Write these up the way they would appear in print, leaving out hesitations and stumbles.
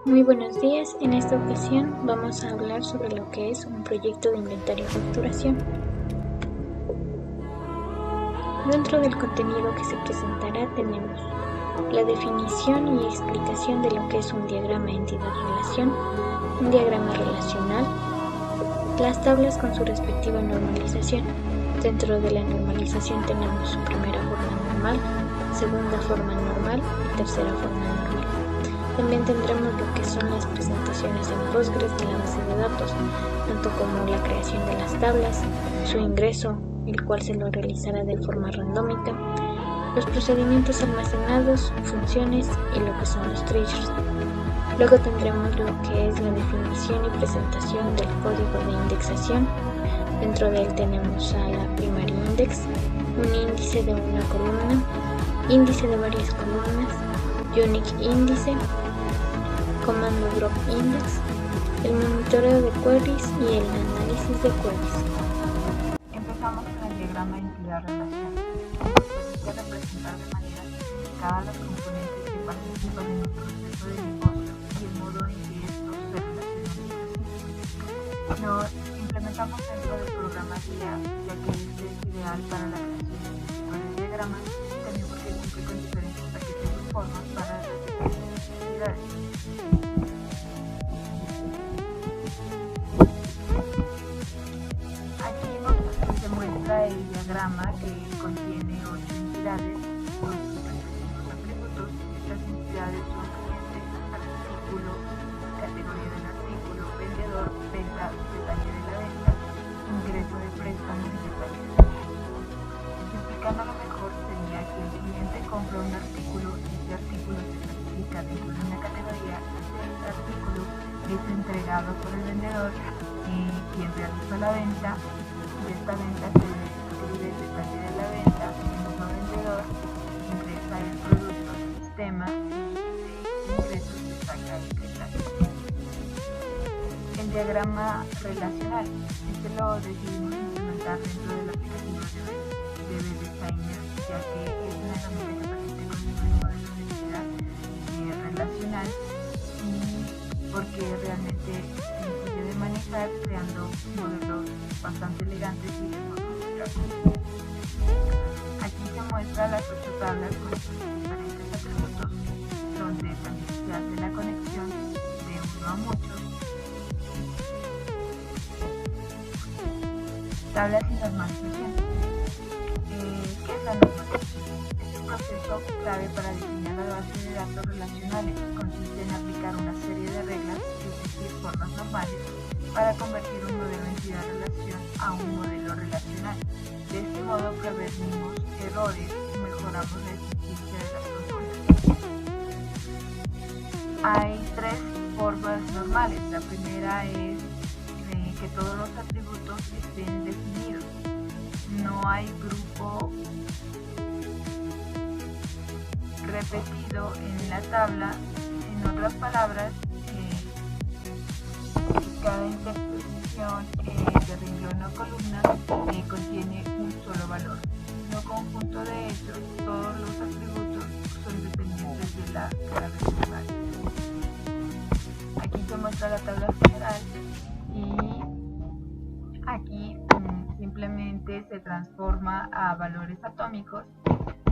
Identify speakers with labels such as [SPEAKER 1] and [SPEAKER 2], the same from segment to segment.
[SPEAKER 1] Muy buenos días, en esta ocasión vamos a hablar sobre lo que es un proyecto de inventario y facturación. Dentro del contenido que se presentará tenemos la definición y explicación de lo que es un diagrama entidad-relación, un diagrama relacional, las tablas con su respectiva normalización. Dentro de la normalización tenemos su primera forma normal, segunda forma normal y tercera forma normal. También tendremos lo que son las presentaciones en Postgres de la base de datos, tanto como la creación de las tablas, su ingreso, el cual se lo realizará de forma randómica, los procedimientos almacenados, funciones y lo que son los triggers. Luego tendremos lo que es la definición y presentación del código de indexación. Dentro de él tenemos a la primary index, un índice de una columna, índice de varias columnas, unique índice, comando drop index, el monitoreo de queries y el análisis de queries.
[SPEAKER 2] Empezamos con el diagrama entidad-relación, que representar de manera especificada los componentes que participan en el proceso de negocio y el modo en que estos se relacionan. Lo implementamos dentro del programa guía, ya que este es ideal para la creación de diagramas y también porque cumple con diferentes paquetes y formas para las diferentes actividades. Aquí se muestra el diagrama que contiene 8 entidades con sus respectivos atributos. Estas entidades son cliente, artículo, categoría del artículo, vendedor, venta, detalle de la venta, ingreso de préstamo y detalle de la venta. Explicándolo mejor sería que el cliente compra un artículo y ese artículo se clasifica dentro de una categoría y ese artículo es entregado por el vendedor quien realiza la venta. De esta venta se describe el detalle de la venta, el mismo vendedor ingresa el producto al sistema y de ingresos se saca el detalle. El diagrama relacional, este lo decidimos implementar dentro del aplicativo de Designer, ya que es una herramienta que permite construir modelos de entidad relacional y porque realmente es sencillo de manejar, creando modelos bastante elegantes y de forma muy rápida. Aquí se muestran las 8 tablas con sus diferentes atributos, donde también se hace la conexión de uno a muchos. Tablas y normalización. ¿Qué es la normalización? Es un proceso clave para diseñar la base de datos relacionales. Consiste en aplicar una serie de reglas, es decir, formas normales, para convertir un modelo entidad-relación a un modelo relacional. De este modo prevenimos errores y mejoramos la eficiencia de las consultas. Hay 3 formas normales. La primera es que todos los atributos estén definidos. No hay grupo repetido en la tabla. En otras palabras, cada intersección de renglón o columna contiene un solo valor. No conjunto de hechos, todos los atributos son dependientes de la clave general. Aquí se muestra la tabla general y aquí simplemente se transforma a valores atómicos.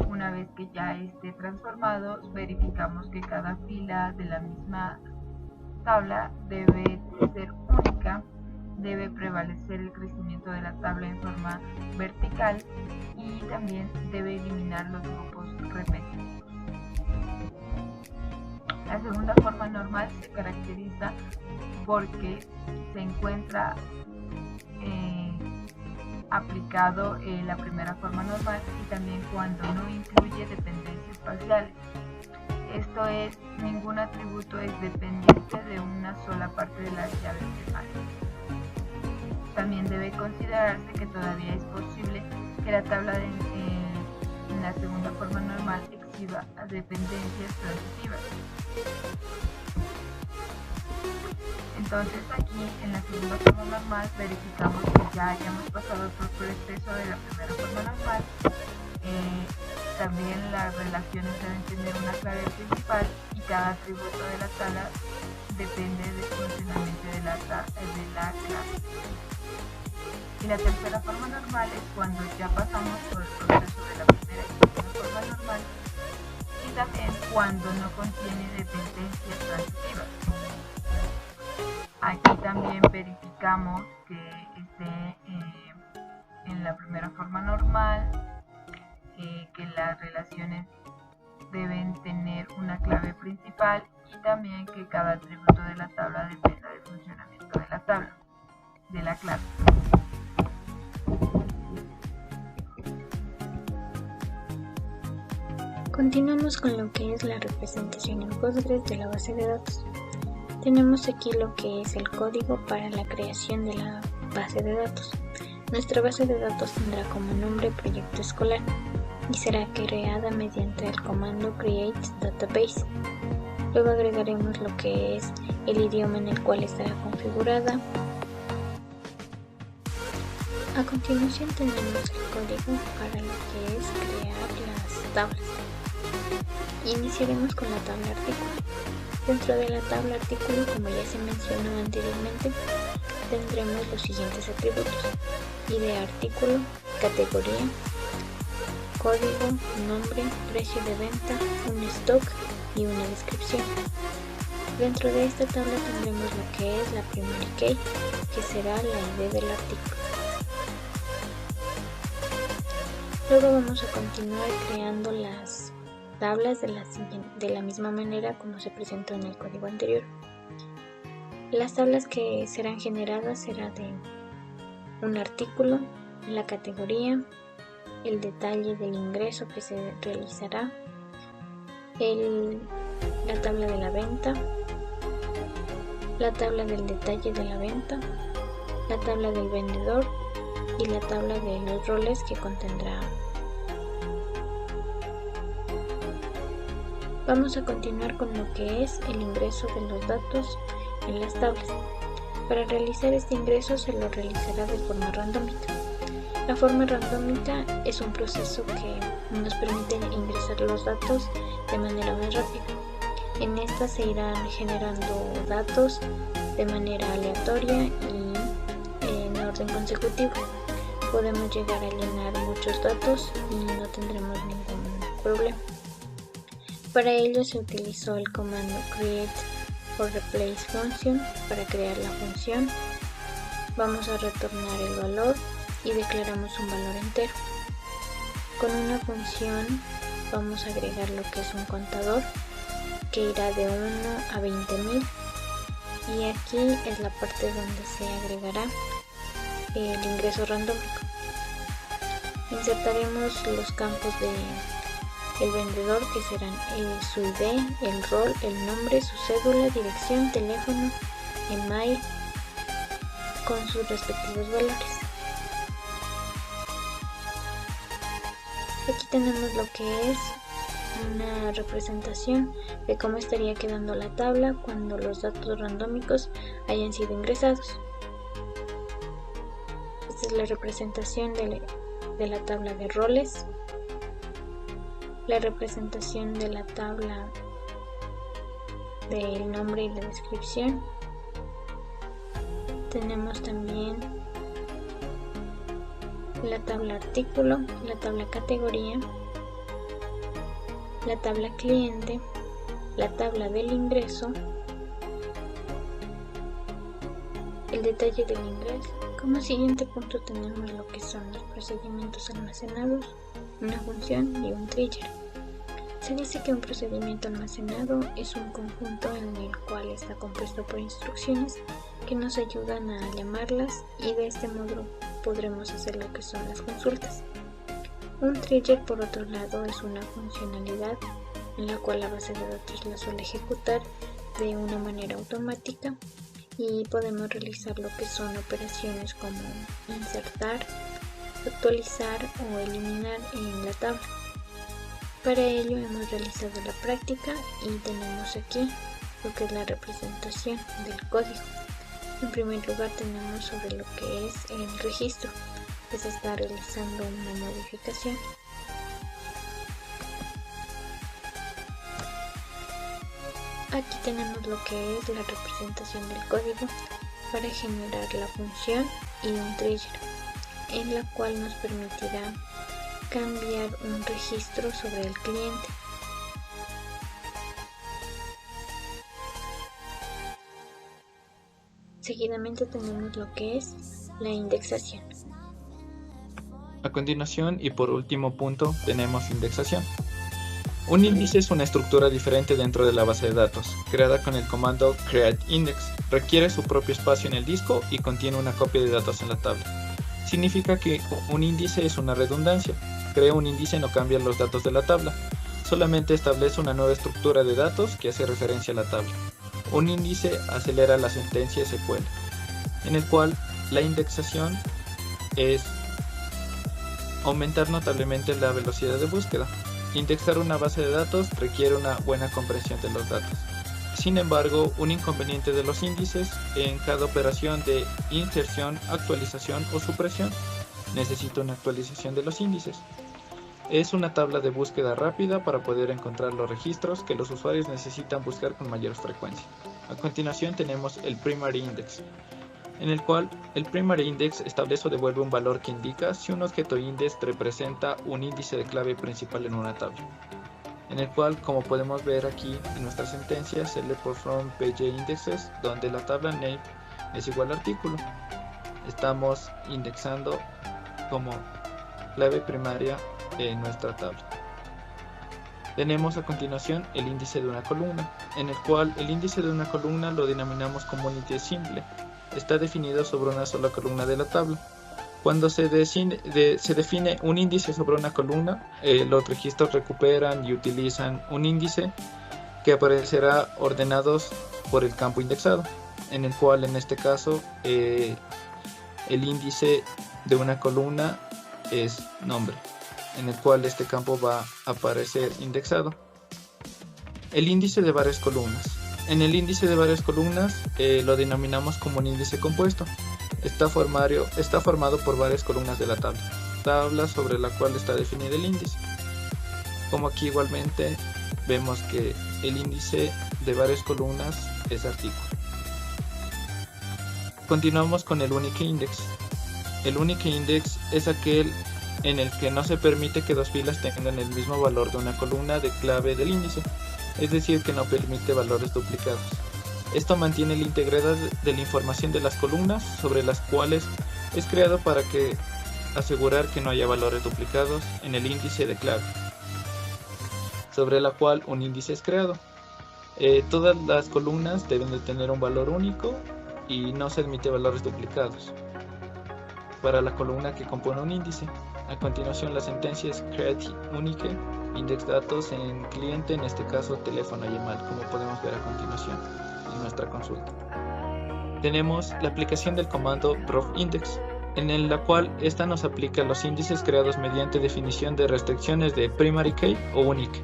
[SPEAKER 2] Una vez que ya esté transformado, verificamos que cada fila de la misma tabla debe ser única, debe prevalecer el crecimiento de la tabla en forma vertical y también debe eliminar los grupos repetitivos. La segunda forma normal se caracteriza porque se encuentra aplicado la primera forma normal y también cuando no incluye dependencias parciales. Esto es, ningún atributo es dependiente de una sola parte de la llave primaria. También debe considerarse que todavía es posible que la tabla en la segunda forma normal exhiba dependencias transitivas. Entonces aquí en la segunda forma normal verificamos que ya hayamos pasado por el proceso de la primera forma normal. También las relaciones deben tener una clave principal y cada atributo de la tabla depende del funcionamiento de la clase. Y la tercera forma normal es cuando ya pasamos por el proceso de la primera y segunda forma normal, y también cuando no contiene dependencias transitivas. Aquí también verificamos que esté en la primera forma normal, que las relaciones deben tener una clave principal y también que cada atributo de la tabla dependa del funcionamiento de la tabla, de la clase.
[SPEAKER 1] Continuamos con lo que es la representación en Postgres de la base de datos. Tenemos aquí lo que es el código para la creación de la base de datos. Nuestra base de datos tendrá como nombre proyecto escolar y será creada mediante el comando create database. Luego agregaremos lo que es el idioma en el cual estará configurada. A continuación tenemos el código para lo que es crear las tablas. Iniciaremos con la tabla artículo. Dentro de la tabla artículo, como ya se mencionó anteriormente, tendremos los siguientes atributos: ID artículo, categoría, código, nombre, precio de venta, un stock y una descripción. Dentro de esta tabla tendremos lo que es la primary key, que será la ID del artículo. Luego vamos a continuar creando las tablas de la misma manera como se presentó en el código anterior. Las tablas que serán generadas será de un artículo, la categoría, el detalle del ingreso que se realizará, la tabla de la venta, la tabla del detalle de la venta, la tabla del vendedor y la tabla de los roles que contendrá. Vamos a continuar con lo que es el ingreso de los datos en las tablas. Para realizar este ingreso se lo realizará de forma randómica. La forma randómica es un proceso que nos permite ingresar los datos de manera más rápida. En esta se irán generando datos de manera aleatoria y en orden consecutivo. Podemos llegar a llenar muchos datos y no tendremos ningún problema. Para ello se utilizó el comando create or replace function para crear la función. Vamos a retornar el valor y declaramos un valor entero. Con una función vamos a agregar lo que es un contador que irá de 1 a 20.000 y aquí es la parte donde se agregará el ingreso randómico. Insertaremos los campos del vendedor que serán su ID, el rol, el nombre, su cédula, dirección, teléfono, email con sus respectivos valores. Aquí tenemos lo que es una representación de cómo estaría quedando la tabla cuando los datos randómicos hayan sido ingresados. Esta es la representación de la tabla de roles, la representación de la tabla del nombre y la descripción. Tenemos también la tabla artículo, la tabla categoría, la tabla cliente, la tabla del ingreso, el detalle del ingreso. Como siguiente punto tenemos lo que son los procedimientos almacenados, una función y un trigger. Se dice que un procedimiento almacenado es un conjunto en el cual está compuesto por instrucciones que nos ayudan a llamarlas y de este modo podremos hacer lo que son las consultas. Un trigger, por otro lado, es una funcionalidad en la cual la base de datos la suele ejecutar de una manera automática y podemos realizar lo que son operaciones como insertar, actualizar o eliminar en la tabla. Para ello hemos realizado la práctica y tenemos aquí lo que es la representación del código. En primer lugar tenemos sobre lo que es el registro, que se está realizando una modificación. Aquí tenemos lo que es la representación del código para generar la función y un trigger, en la cual nos permitirá cambiar un registro sobre el cliente. Seguidamente tenemos lo que es la indexación.
[SPEAKER 3] A continuación y por último punto tenemos indexación. Un índice es una estructura diferente dentro de la base de datos, creada con el comando createIndex. Requiere su propio espacio en el disco y contiene una copia de datos en la tabla. Significa que un índice es una redundancia. Crea un índice no cambia los datos de la tabla, solamente establece una nueva estructura de datos que hace referencia a la tabla. Un índice acelera la sentencia SQL, en el cual la indexación es aumentar notablemente la velocidad de búsqueda. Indexar una base de datos requiere una buena comprensión de los datos. Sin embargo, un inconveniente de los índices en cada operación de inserción, actualización o supresión necesita una actualización de los índices. Es una tabla de búsqueda rápida para poder encontrar los registros que los usuarios necesitan buscar con mayor frecuencia. A continuación tenemos el primary index, en el cual el primary index establece o devuelve un valor que indica si un objeto index representa un índice de clave principal en una tabla, en el cual, como podemos ver aquí en nuestra sentencia, select from page indexes, donde la tabla name es igual a artículo. Estamos indexando como clave primaria en nuestra tabla. Tenemos a continuación el índice de una columna, en el cual el índice de una columna lo denominamos como un índice simple. Está definido sobre una sola columna de la tabla. Cuando se define un índice sobre una columna, los registros recuperan y utilizan un índice que aparecerá ordenados por el campo indexado, en el cual en este caso el índice de una columna es nombre, en el cual este campo va a aparecer indexado. El índice de varias columnas. En el índice de varias columnas lo denominamos como un índice compuesto. Está formado por varias columnas de la tabla sobre la cual está definido el índice. Como aquí igualmente vemos que el índice de varias columnas es artículo. Continuamos con el unique index. El unique index es aquel en el que no se permite que dos filas tengan el mismo valor de una columna de clave del índice, es decir, que no permite valores duplicados. Esto mantiene la integridad de la información de las columnas sobre las cuales es creado para asegurar que no haya valores duplicados en el índice de clave sobre la cual un índice es creado. Todas las columnas deben de tener un valor único y no se admite valores duplicados para la columna que compone un índice. A continuación, la sentencia es create unique index datos en cliente, en este caso teléfono y email, como podemos ver a continuación en nuestra consulta. Tenemos la aplicación del comando roughIndex, en la cual esta nos aplica los índices creados mediante definición de restricciones de primary key o unique,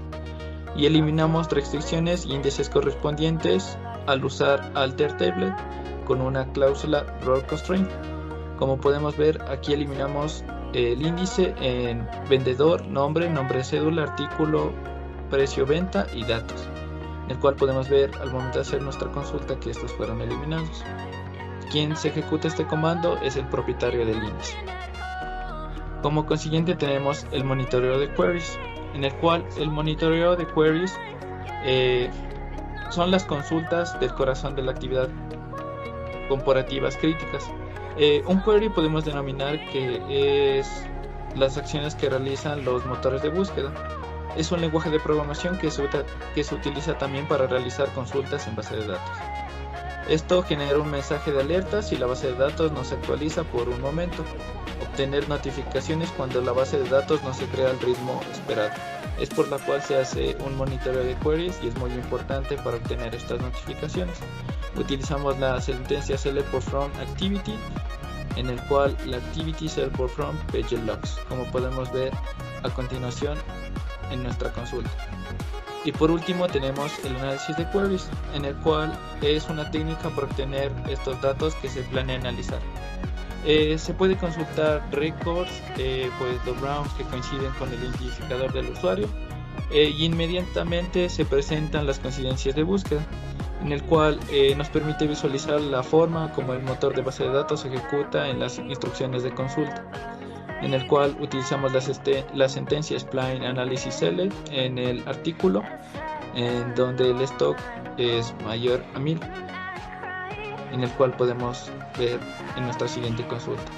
[SPEAKER 3] y eliminamos restricciones y índices correspondientes al usar alter table con una cláusula row constraint. Como podemos ver, aquí eliminamos el índice en vendedor, nombre, nombre de cédula, artículo, precio, venta y datos, en el cual podemos ver al momento de hacer nuestra consulta que estos fueron eliminados. Quien se ejecuta este comando es el propietario del índice. Como consiguiente tenemos el monitoreo de queries, en el cual el monitoreo de queries son las consultas del corazón de la actividad comparativas críticas. Un query podemos denominar que es las acciones que realizan los motores de búsqueda. Es un lenguaje de programación que se utiliza también para realizar consultas en base de datos. Esto genera un mensaje de alerta si la base de datos no se actualiza por un momento. Obtener notificaciones cuando la base de datos no se crea al ritmo esperado. Es por la cual se hace un monitoreo de queries y es muy importante para obtener estas notificaciones. Utilizamos la sentencia select from activity, en el cual la activity select from page logs, como podemos ver a continuación en nuestra consulta. Y por último tenemos el análisis de queries, en el cual es una técnica para obtener estos datos que se planea analizar. Se puede consultar records, pues los rounds que coinciden con el identificador del usuario, y inmediatamente se presentan las coincidencias de búsqueda, en el cual nos permite visualizar la forma como el motor de base de datos ejecuta en las instrucciones de consulta, en el cual utilizamos la sentencia Spline Analysis L en el artículo, en donde el stock es mayor a 1000, en el cual podemos ver en nuestra siguiente consulta.